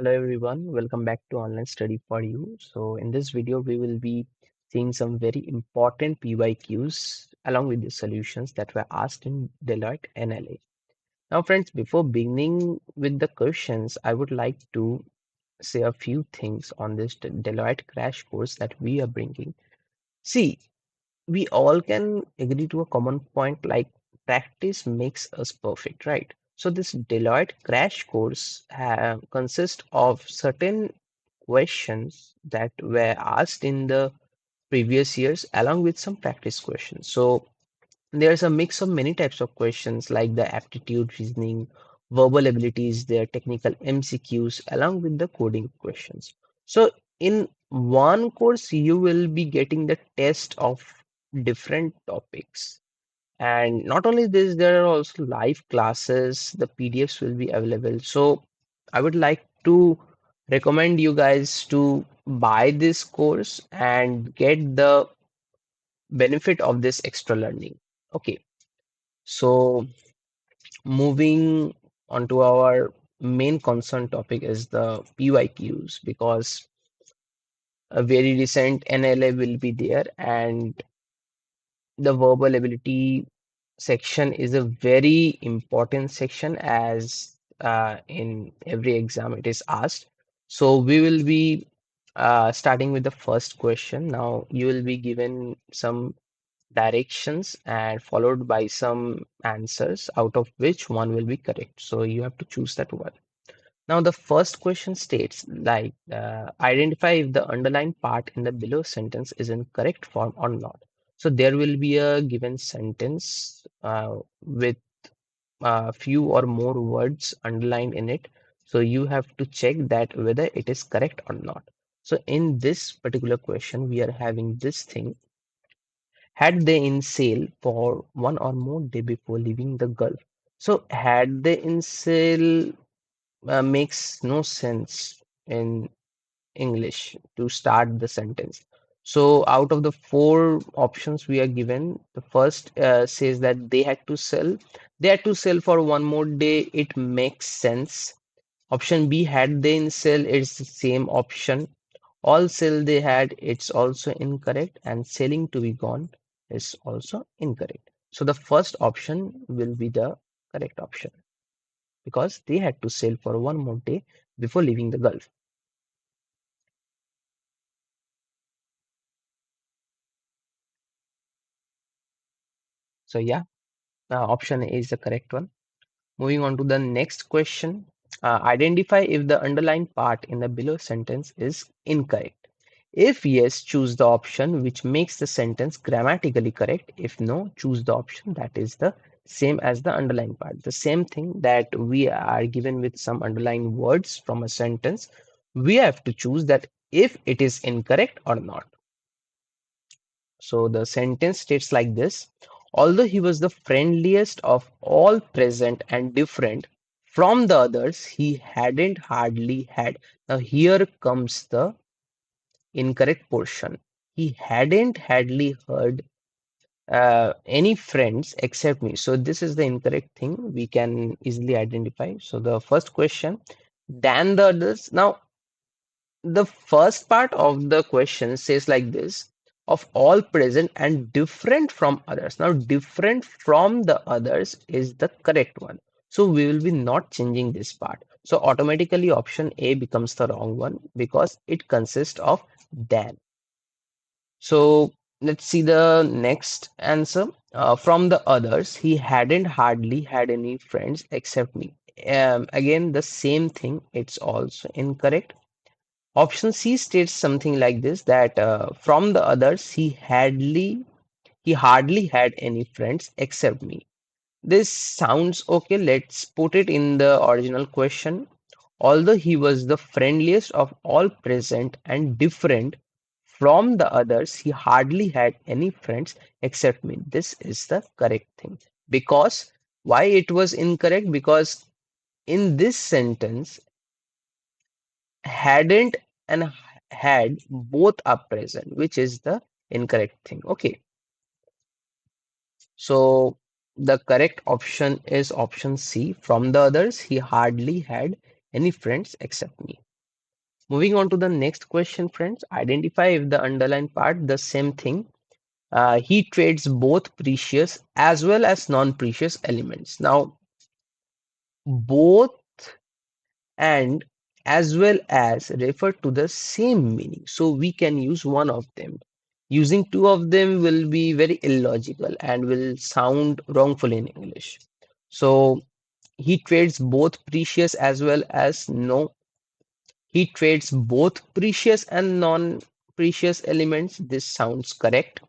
Hello everyone, welcome back to Online Study for You. So in this video, we will be seeing some very important PYQs along with the solutions that were asked in Deloitte NLA. Now friends, before beginning with the questions, I would like to say a few things on this Deloitte crash course that we are bringing. See, we all can agree to a common point like practice makes us perfect, right? So this Deloitte crash course consists of certain questions that were asked in the previous years along with some practice questions. So there's a mix of many types of questions like the aptitude reasoning, verbal abilities, their technical MCQs along with the coding questions. So in one course you will be getting the test of different topics. And not only this, there are also live classes, the PDFs will be available. So I would like to recommend you guys to buy this course and get the benefit of this extra learning. Okay, so moving on to our main concern topic is the PYQs because a very recent NLA will be there and the verbal ability section is a very important section as in every exam it is asked. So we will be starting with the first question. Now you will be given some directions and followed by some answers out of which one will be correct. So you have to choose that one. Now the first question states like identify if the underlined part in the below sentence is in correct form or not. So there will be a given sentence with a few or more words underlined in it. So you have to check that whether it is correct or not. So in this particular question, we are having this thing. Had they in sail for one or more day before leaving the Gulf. So had they in sail makes no sense in English to start the sentence. So out of the four options we are given, the first says that they had to sell. They had to sell for one more day. It makes sense. Option B, had they in sell, it's the same option. All sell they had, it's also incorrect. And selling to be gone is also incorrect. So the first option will be the correct option because they had to sail for one more day before leaving the Gulf. So yeah, option A is the correct one. Moving on to the next question. Identify if the underlined part in the below sentence is incorrect. If yes, choose the option which makes the sentence grammatically correct. If no, choose the option that is the same as the underlined part. The same thing that we are given with some underlined words from a sentence. We have to choose that if it is incorrect or not. So the sentence states like this. Although he was the friendliest of all present and different from the others, he hadn't hardly had. Now here comes the incorrect portion. He hadn't hardly heard any friends except me. So this is the incorrect thing we can easily identify. So the first question, than the others. Now the first part of the question says like this, of all present and different from others. Now different from the others is the correct one. So we will be not changing this part. So automatically option A becomes the wrong one because it consists of than. So let's see the next answer. From the others, he hadn't hardly had any friends except me. Again, the same thing. It's also incorrect. Option C states something like this that from the others he hardly had any friends except me. This sounds okay. Let's put it in the original question. Although he was the friendliest of all present and different from the others, he hardly had any friends except me. This is the correct thing. Because why it was incorrect? Because in this sentence, hadn't and had both are present, which is the incorrect thing. Okay, so the correct option is option C. From the others, he hardly had any friends except me. Moving on to the next question, friends. Identify if the underlined part, the same thing. He trades both precious as well as non-precious elements. Now, both and as well as refer to the same meaning. So we can use one of them. Using two of them will be very illogical and will sound wrongful in English. So he trades both precious as well as no. He trades both precious and non-precious elements. This sounds correct.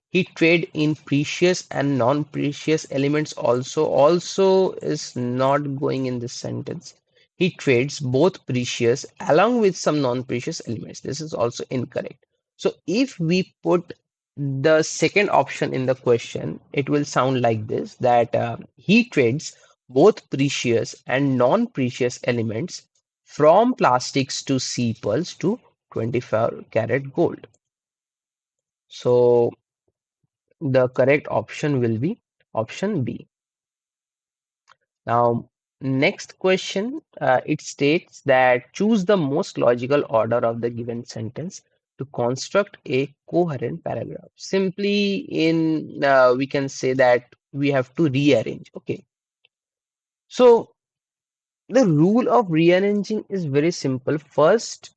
He trade in precious and non-precious elements also. Also is not going in this sentence. He trades both precious along with some non-precious elements. This is also incorrect. So if we put the second option in the question, it will sound like this, that he trades both precious and non-precious elements from plastics to sepals to 24 karat gold. So the correct option will be option B. Now, next question, it states that choose the most logical order of the given sentence to construct a coherent paragraph. Simply in, we can say that we have to rearrange. Okay. So the rule of rearranging is very simple. First,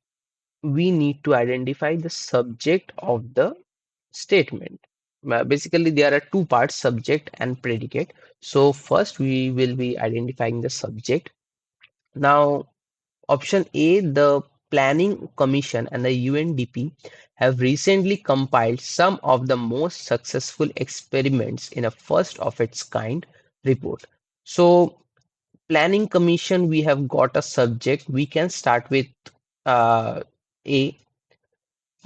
we need to identify the subject of the statement. Basically, there are two parts, subject and predicate. So first we will be identifying the subject. Now, option A, the Planning Commission and the UNDP have recently compiled some of the most successful experiments in a first of its kind report. So Planning Commission, we have got a subject. We can start with A.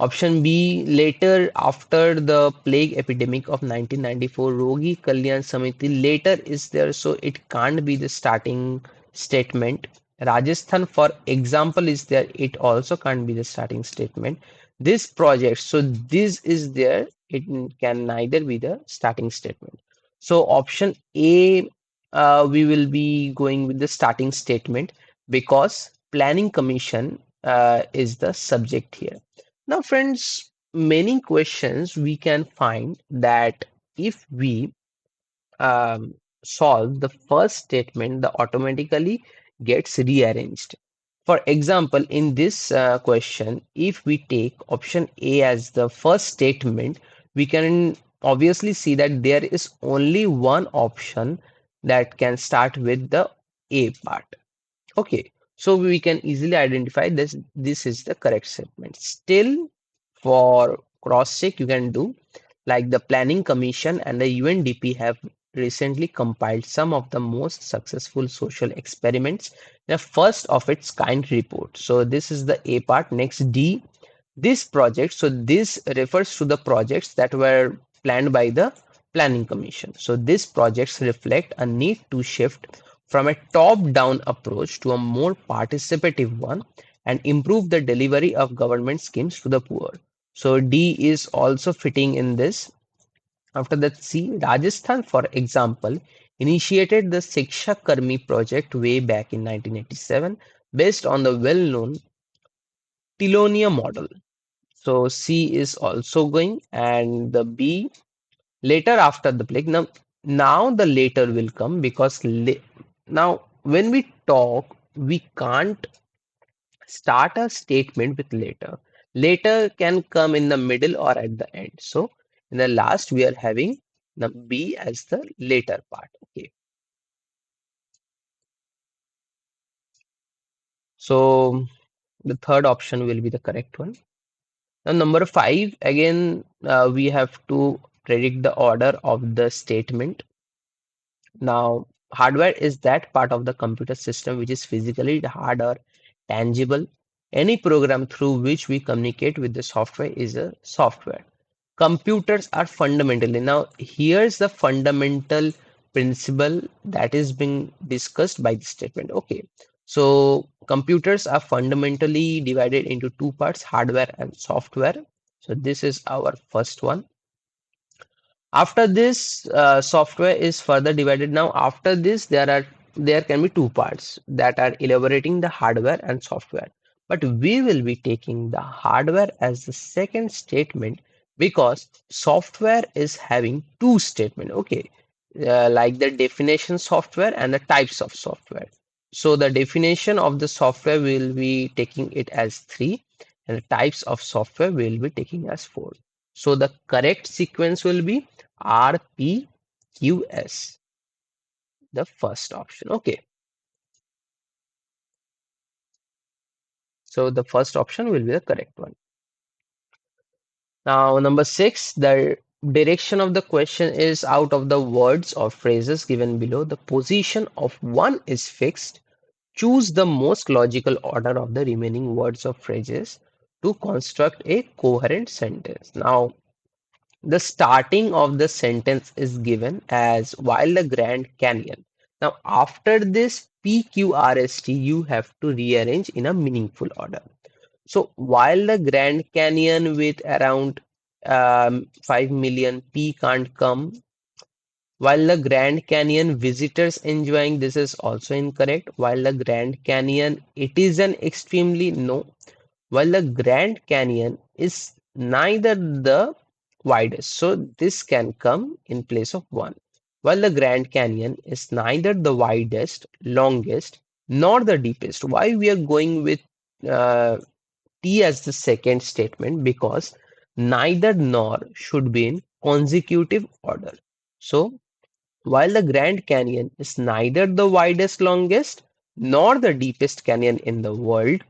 Option B, later after the plague epidemic of 1994, Rogi Kalyan Samiti later is there, so it can't be the starting statement. Rajasthan, for example, is there, it also can't be the starting statement. This project, so this is there, it can neither be the starting statement. So option A, we will be going with the starting statement because Planning Commission is the subject here. Now, friends, many questions we can find that if we solve the first statement, the automatically gets rearranged. For example, in this question, if we take option A as the first statement, we can obviously see that there is only one option that can start with the A part. Okay, so we can easily identify this is the correct statement. Still, for cross check, you can do like the Planning Commission and the UNDP have recently compiled some of the most successful social experiments in a first of its kind report. So this is the A part. Next, D, this project. So this refers to the projects that were planned by the Planning Commission. So these projects reflect a need to shift from a top-down approach to a more participative one and improve the delivery of government schemes to the poor. So D is also fitting in this. After that, C, Rajasthan, for example, initiated the Shiksha Karmi project way back in 1987 based on the well-known Tilonia model. So C is also going, and the B later after the plague. Now the later will come because now when we talk, we can't start a statement with later. Later can come in the middle or at the end. So in the last, we are having the B as the later part. Okay. So the third option will be the correct one. Now, number five, again, we have to predict the order of the statement. Now, hardware is that part of the computer system which is physically hard or tangible. Any program through which we communicate with the software is a software. Computers are fundamentally, now here's the fundamental principle that is being discussed by the statement. Okay, so computers are fundamentally divided into two parts, hardware and software. So this is our first one. After this, software is further divided. Now, after this, there can be two parts that are elaborating the hardware and software. but we will be taking the hardware as the second statement because software is having two statements. Okay, like the definition software and the types of software. So the definition of the software will be taking it as 3 and the types of software will be taking as 4. So the correct sequence will be RPQS, the first option. Okay, so the first option will be the correct one. Now, number 6, the direction of the question is out of the words or phrases given below. The position of one is fixed. Choose the most logical order of the remaining words or phrases to construct a coherent sentence. Now, the starting of the sentence is given as while the Grand Canyon. Now, after this PQRST, you have to rearrange in a meaningful order. So while the Grand Canyon with around 5 million P can't come, while the Grand Canyon visitors enjoying this is also incorrect. While the Grand Canyon it is an extremely no. While the Grand Canyon is neither the widest, so this can come in place of one. While the Grand Canyon is neither the widest, longest, nor the deepest. Why we are going with uh, T as the second statement? Because neither nor should be in consecutive order. So while the Grand Canyon is neither the widest, longest, nor the deepest canyon in the world,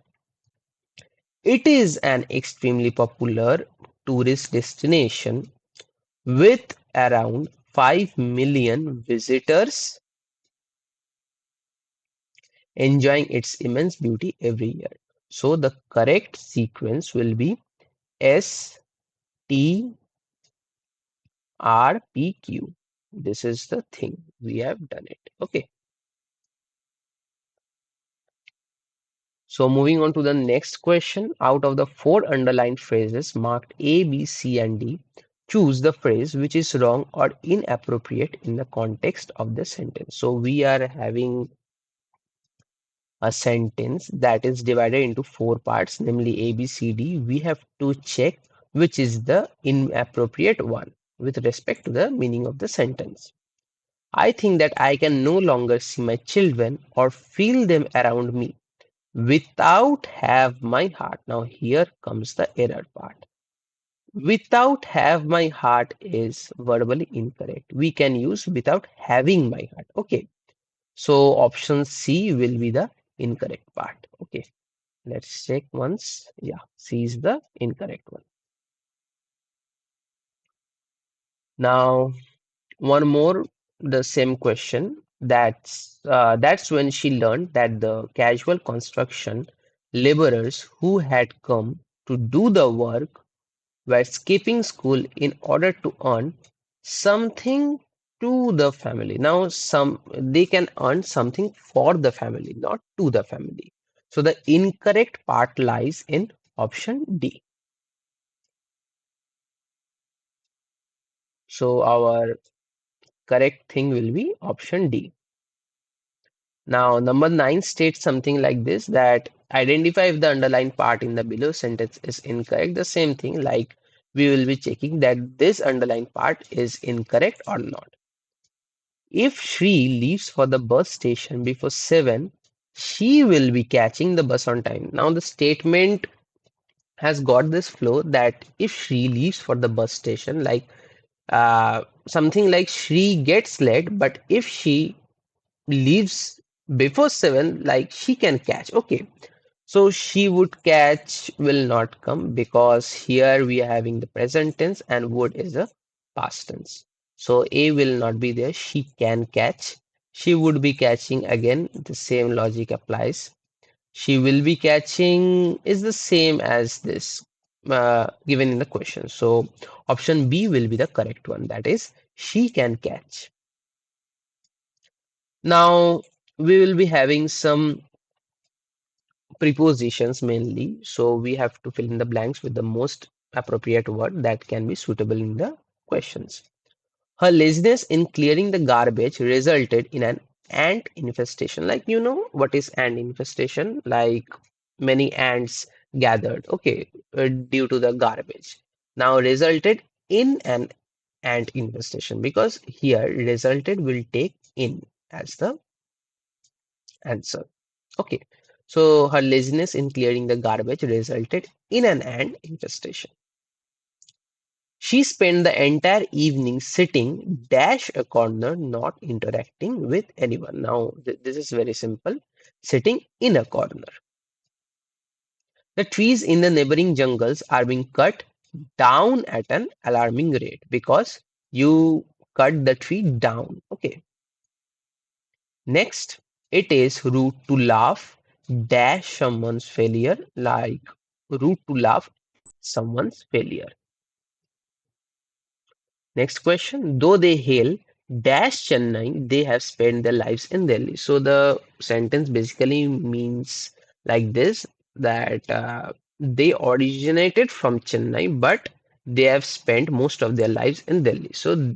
it is an extremely popular tourist destination with around 5 million visitors enjoying its immense beauty every year. So the correct sequence will be S T R P Q. This is the thing. We have done it. Okay. So moving on to the next question. Out of the 4 underlined phrases marked A, B, C, and D, choose the phrase which is wrong or inappropriate in the context of the sentence. So we are having a sentence that is divided into 4 parts, namely A, B, C, D. We have to check which is the inappropriate one with respect to the meaning of the sentence. I think that I can no longer see my children or feel them around me without have my heart. Now here comes the error part. Without have my heart is verbally incorrect. We can use without having my heart. Okay. So option C will be the incorrect part. Okay. Let's check once. Yeah, C is the incorrect one. Now one more, the same question. That's when she learned that the casual construction laborers who had come to do the work were skipping school in order to earn something to the family. Now, some they can earn something for the family, not to the family. So the incorrect part lies in option D. So our correct thing will be option D. Now, number 9 states something like this, that identify if the underlined part in the below sentence is incorrect. The same thing, like we will be checking that this underlined part is incorrect or not. If Shri leaves for the bus station before 7, she will be catching the bus on time. Now, the statement has got this flow that if Shri leaves for the bus station, like something like Shri gets late, but if she leaves before 7, like she can catch. Okay, so she would catch will not come because here we are having the present tense and would is a past tense. So A will not be there. She can catch. She would be catching, again the same logic applies. She will be catching is the same as this given in the question. So option B will be the correct one. That is, she can catch. Now we will be having some prepositions mainly. So we have to fill in the blanks with the most appropriate word that can be suitable in the questions. Her laziness in clearing the garbage resulted in an ant infestation. Like, you know what is ant infestation? Like many ants gathered, okay, due to the garbage. Now resulted in an ant infestation, because here resulted will take in as the answer. Okay, so her laziness in clearing the garbage resulted in an ant infestation. She spent the entire evening sitting dash a corner, not interacting with anyone. Now, this is very simple. Sitting in a corner. The trees in the neighboring jungles are being cut down at an alarming rate because you cut the tree down. Okay. Next, it is rude to laugh dash someone's failure, like rude to laugh someone's failure. Next question. Though they hail dash Chennai, they have spent their lives in Delhi. So the sentence basically means like this, that they originated from Chennai, but they have spent most of their lives in Delhi. So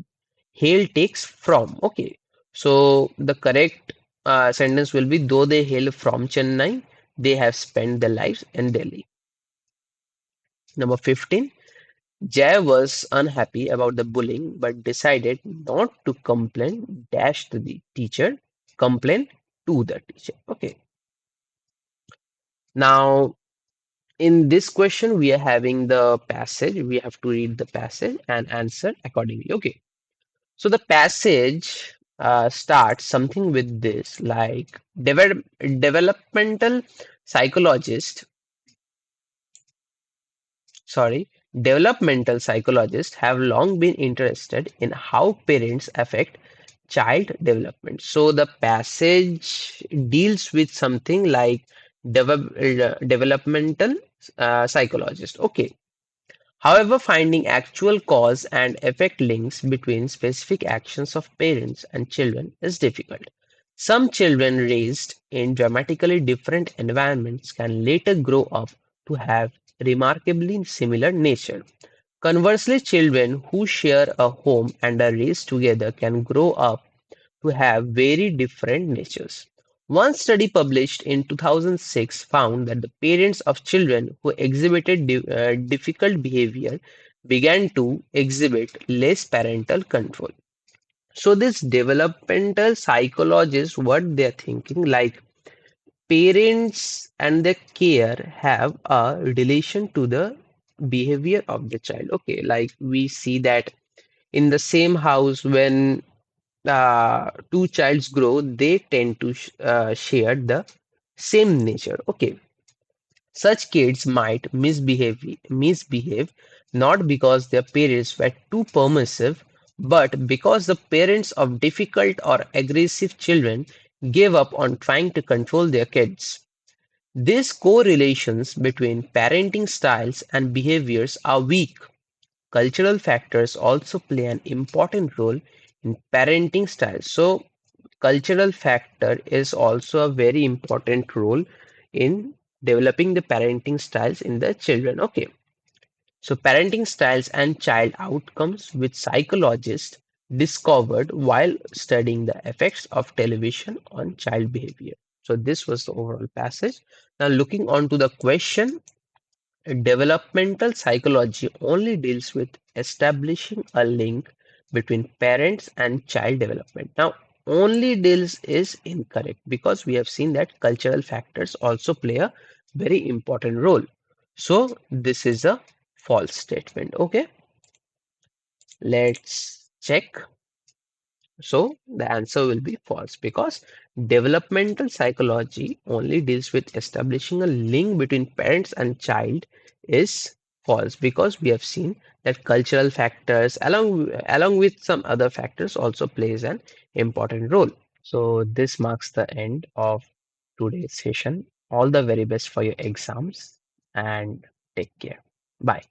hail takes from. Okay. So the correct sentence will be, though they hail from Chennai, they have spent their lives in Delhi. Number 15. Jay was unhappy about the bullying but decided not to complain dash to the teacher, complain to the teacher. Okay. Now, in this question, we are having the passage. We have to read the passage and answer accordingly. Okay. So the passage starts something with this, like developmental psychologist, sorry, developmental psychologists have long been interested in how parents affect child development. So the passage deals with something like developmental psychologist. Okay. However, finding actual cause and effect links between specific actions of parents and children is difficult. Some children raised in dramatically different environments can later grow up to have remarkably similar nature. Conversely, children who share a home and are raised together can grow up to have very different natures. One study published in 2006 found that the parents of children who exhibited difficult behavior began to exhibit less parental control. So, this developmental psychologists, what they're thinking, like parents and their care have a relation to the behavior of the child. Okay, like we see that in the same house, when two childs grow, they tend to share the same nature. Okay, such kids might misbehave not because their parents were too permissive, but because the parents of difficult or aggressive children gave up on trying to control their kids. These correlations between parenting styles and behaviors are weak. Cultural factors also play an important role in parenting styles. So, cultural factor is also a very important role in developing the parenting styles in the children. Okay, so parenting styles and child outcomes, which psychologists discovered while studying the effects of television on child behavior. So this was the overall passage. Now looking on to the question, developmental psychology only deals with establishing a link between parents and child development. Now, only deals is incorrect, because we have seen that cultural factors also play a very important role. So, this is a false statement. Okay, let's check. So the answer will be false, because developmental psychology only deals with establishing a link between parents and child is false, because we have seen that cultural factors along with some other factors also plays an important role. So this marks the end of today's session. All the very best for your exams, and take care. Bye.